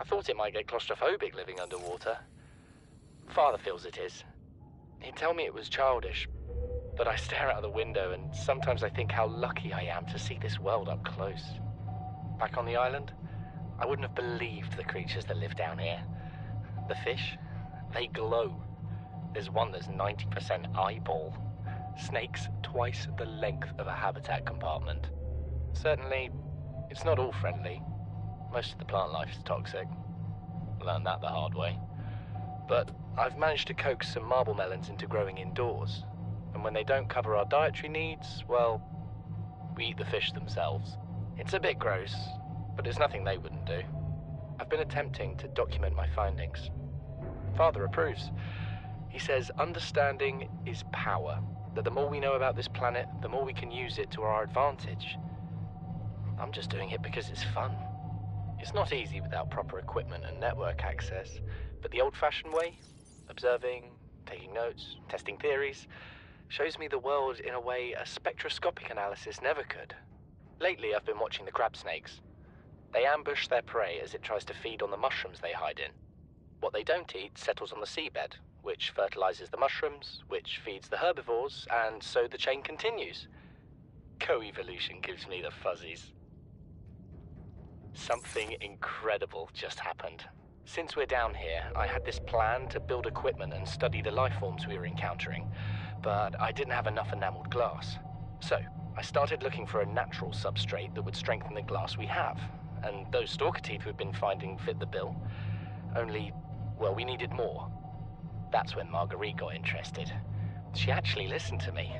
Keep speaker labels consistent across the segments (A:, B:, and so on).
A: I thought it might get claustrophobic living underwater. Father feels it is. He'd tell me it was childish, but I stare out the window and sometimes I think how lucky I am to see this world up close. Back on the island, I wouldn't have believed the creatures that live down here. The fish, they glow. There's one that's 90% eyeball. Snakes twice the length of a habitat compartment. Certainly, it's not all friendly. Most of the plant life is toxic. Learned that the hard way. But I've managed to coax some marble melons into growing indoors. And when they don't cover our dietary needs, well, we eat the fish themselves. It's a bit gross, but it's nothing they wouldn't do. I've been attempting to document my findings. Father approves. He says understanding is power, that the more we know about this planet, the more we can use it to our advantage. I'm just doing it because it's fun. It's not easy without proper equipment and network access, but the old-fashioned way, observing, taking notes, testing theories, shows me the world in a way a spectroscopic analysis never could. Lately, I've been watching the crab snakes. They ambush their prey as it tries to feed on the mushrooms they hide in. What they don't eat settles on the seabed, which fertilizes the mushrooms, which feeds the herbivores, and so the chain continues. Co-evolution gives me the fuzzies. Something incredible just happened. Since we're down here, I had this plan to build equipment and study the life forms we were encountering, but I didn't have enough enameled glass. So, I started looking for a natural substrate that would strengthen the glass we have, and those stalker teeth we've been finding fit the bill. Only, well, we needed more. That's when Marguerite got interested. She actually listened to me,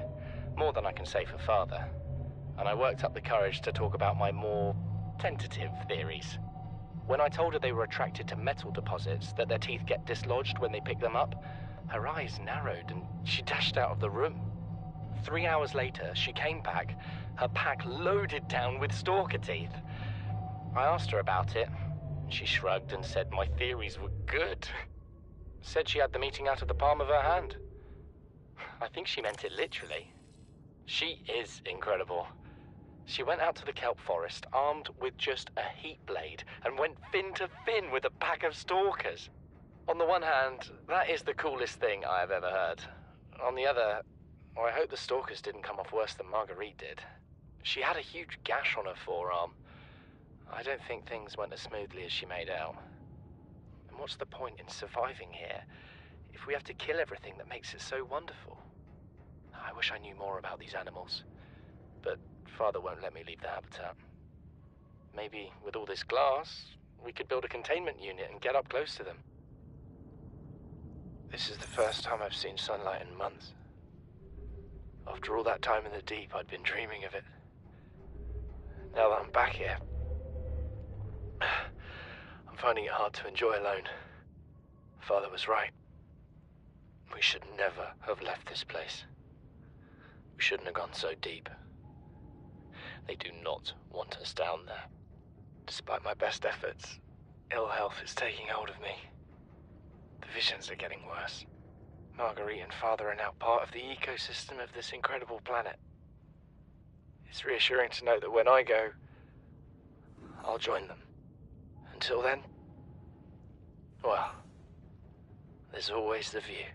A: more than I can say for Father, and I worked up the courage to talk about my more tentative theories. When I told her they were attracted to metal deposits, that their teeth get dislodged when they pick them up, her eyes narrowed and she dashed out of the room. 3 hours later, she came back, her pack loaded down with stalker teeth. I asked her about it. She shrugged and said my theories were good. Said she had the meeting out of the palm of her hand. I think she meant it literally. She is incredible. She went out to the kelp forest armed with just a heat blade and went fin to fin with a pack of stalkers. On the one hand, that is the coolest thing I have ever heard. On the other, I hope the stalkers didn't come off worse than Marguerite did. She had a huge gash on her forearm. I don't think things went as smoothly as she made out. And what's the point in surviving here if we have to kill everything that makes it so wonderful? I wish I knew more about these animals, but Father won't let me leave the habitat. Maybe with all this glass, we could build a containment unit and get up close to them. This is the first time I've seen sunlight in months. After all that time in the deep, I'd been dreaming of it. Now that I'm back here, I'm finding it hard to enjoy alone. Father was right. We should never have left this place. We shouldn't have gone so deep. They do not want us down there. Despite my best efforts, ill health is taking hold of me. The visions are getting worse. Marguerite and Father are now part of the ecosystem of this incredible planet. It's reassuring to know that when I go, I'll join them. Until then, well, there's always the view.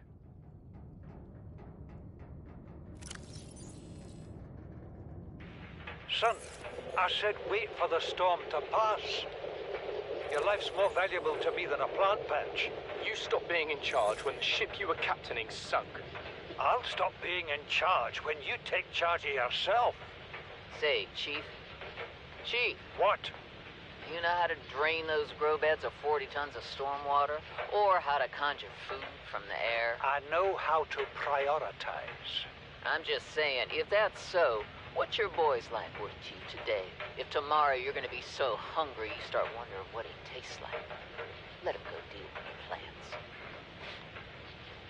B: Son, I said wait for the storm to pass. Your life's more valuable to me than a plant patch.
A: You stopped being in charge when the ship you were captaining sunk.
B: I'll stop being in charge when you take charge of yourself.
C: Say, Chief. Chief!
B: What?
C: You know how to drain those grow beds of 40 tons of stormwater? Or how to conjure food from the air?
B: I know how to prioritize.
C: I'm just saying, if that's so, what's your boy's life worth, Chief, today? If tomorrow you're gonna be so hungry you start wondering what he tastes like, let him go deal with the plants.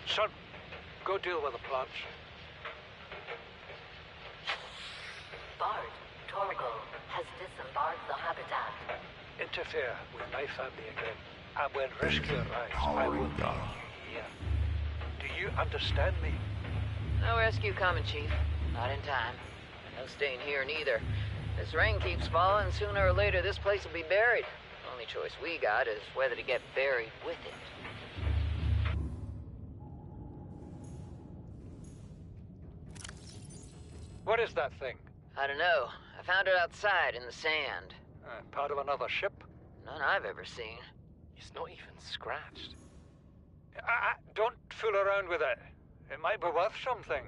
B: Son, go deal with the plants.
D: Bard, Torgo has disembarked the habitat.
B: Interfere with my family again, and when rescue arrives, I will be here. Do you understand me?
C: No rescue coming, Chief. Not in time. No staying here neither. This rain keeps falling, sooner or later this place will be buried. The only choice we got is whether to get buried with it.
B: What is that thing?
C: I don't know. I found it outside in the sand.
B: Part of another ship?
C: None I've ever seen.
A: It's not even scratched.
B: Don't fool around with it. It might be worth something.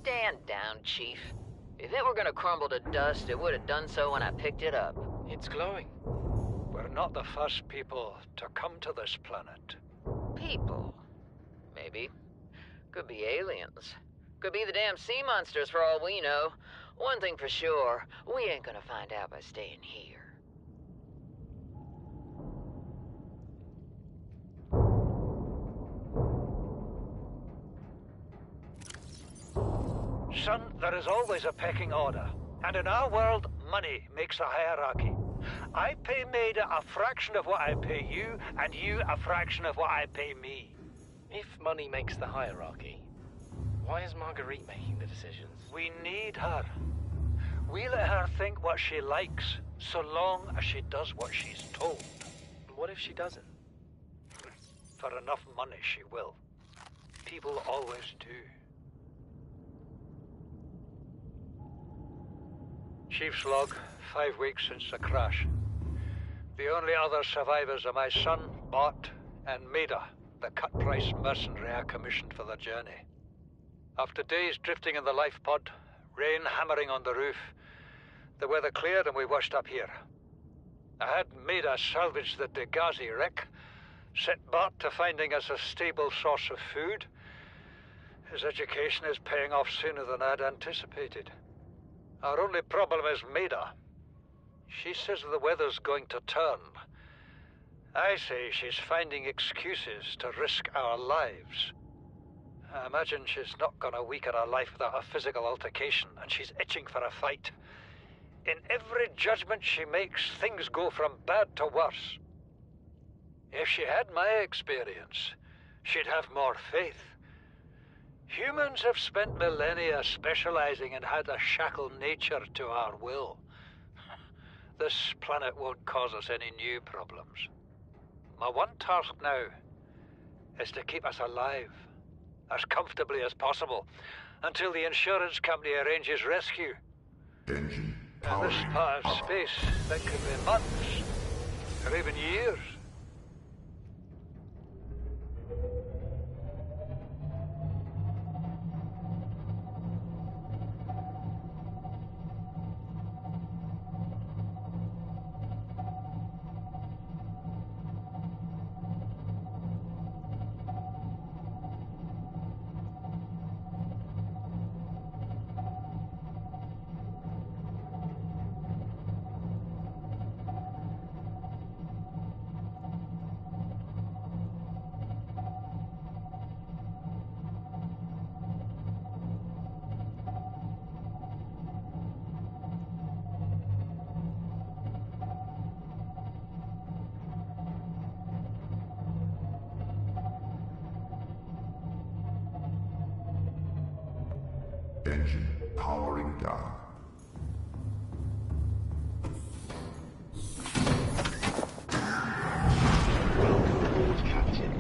C: Stand down, Chief. If it were gonna crumble to dust, it would have done so when I picked it up.
A: It's glowing.
B: We're not the first people to come to this planet.
C: People. Maybe. Could be aliens. Could be the damn sea monsters for all we know. One thing for sure, we ain't gonna find out by staying here.
B: Son, there is always a pecking order. And in our world, money makes a hierarchy. I pay Maida a fraction of what I pay you, and you a fraction of what I pay me.
A: If money makes the hierarchy, why is Marguerite making the decisions?
B: We need her. We let her think what she likes, so long as she does what she's told.
A: What if she doesn't?
B: For enough money, she will. People always do. Chief's log, 5 weeks since the crash. The only other survivors are my son, Bart, and Maida, the cut-price mercenary I commissioned for the journey. After days drifting in the life pod, rain hammering on the roof, the weather cleared and we washed up here. I had Maida salvage the Degazi wreck, set Bart to finding us a stable source of food, His education is paying off sooner than I'd anticipated. Our only problem is Maida. She says the weather's going to turn. I say she's finding excuses to risk our lives. I imagine she's not gonna weaken her life without a physical altercation, and she's itching for a fight. In every judgment she makes, things go from bad to worse. If she had my experience, she'd have more faith. Humans have spent millennia specializing in how to shackle nature to our will. This planet won't cause us any new problems. My one task now is to keep us alive, as comfortably as possible, until the insurance company arranges rescue.
E: Engine
B: In this part of space, that could be months, or even years.
E: engine powering down. Welcome aboard, Captain.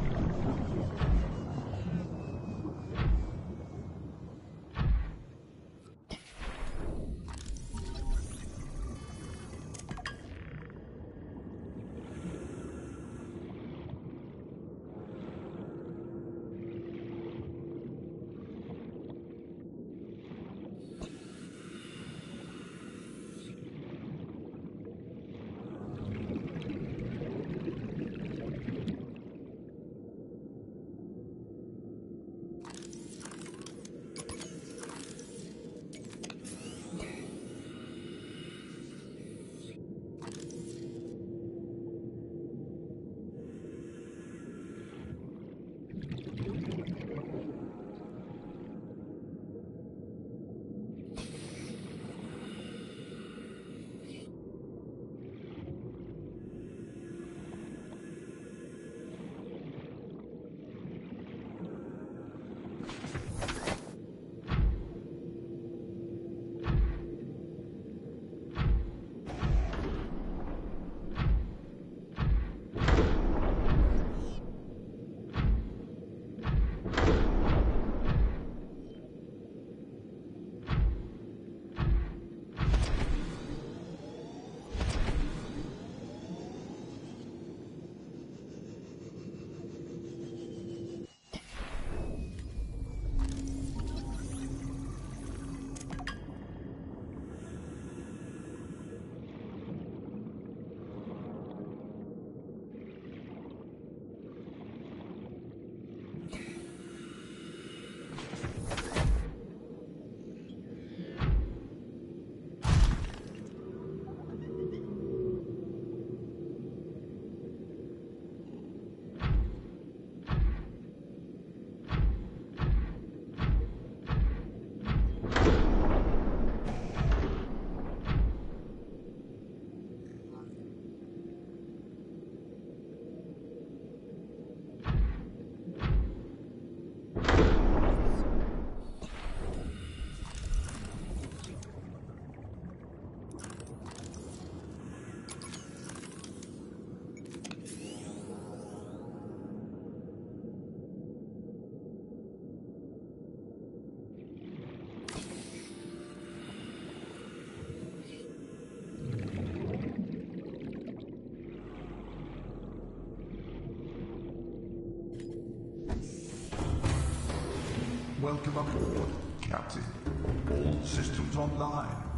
E: Welcome aboard, Captain. All systems online.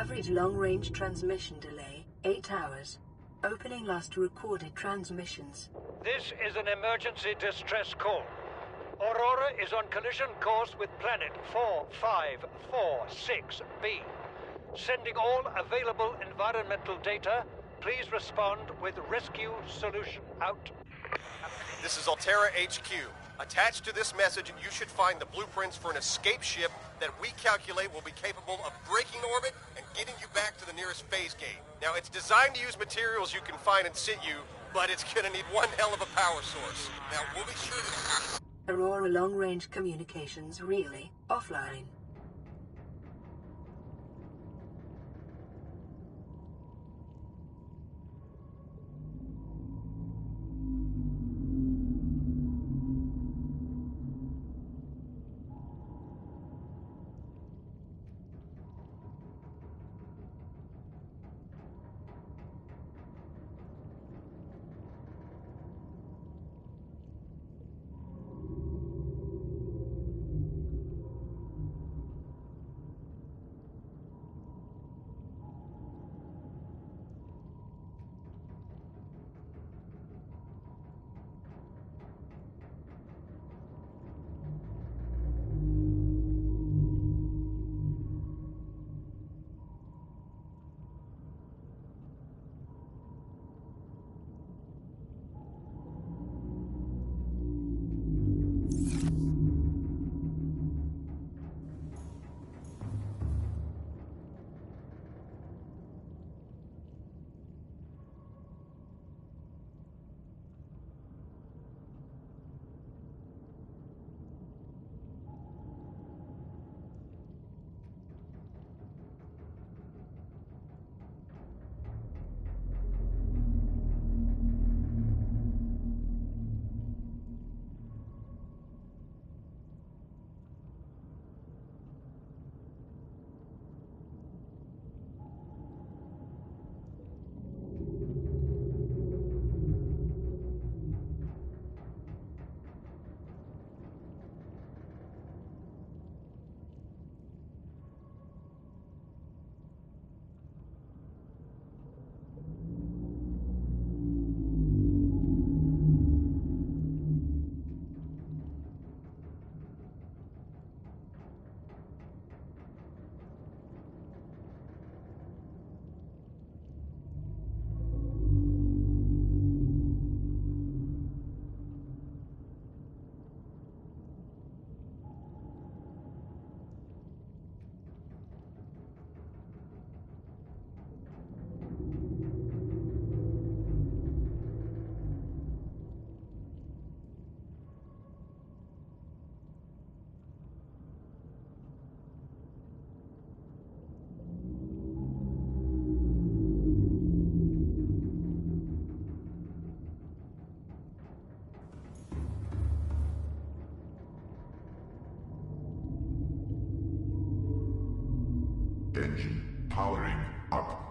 F: Average long-range transmission delay, 8 hours. Opening last recorded transmissions.
B: This is an emergency distress call. Aurora is on collision course with planet 4546b. Sending all available environmental data. Please respond with rescue solution. Out.
G: This is Altera HQ. Attached to this message, you should find the blueprints for an escape ship that we calculate will be capable of breaking orbit and getting you back to the nearest phase gate. Now, it's designed to use materials you can find in situ, but it's gonna need one hell of a power source. Now, we'll be sure to...
F: Aurora long-range communications really offline.
E: Engine powering up.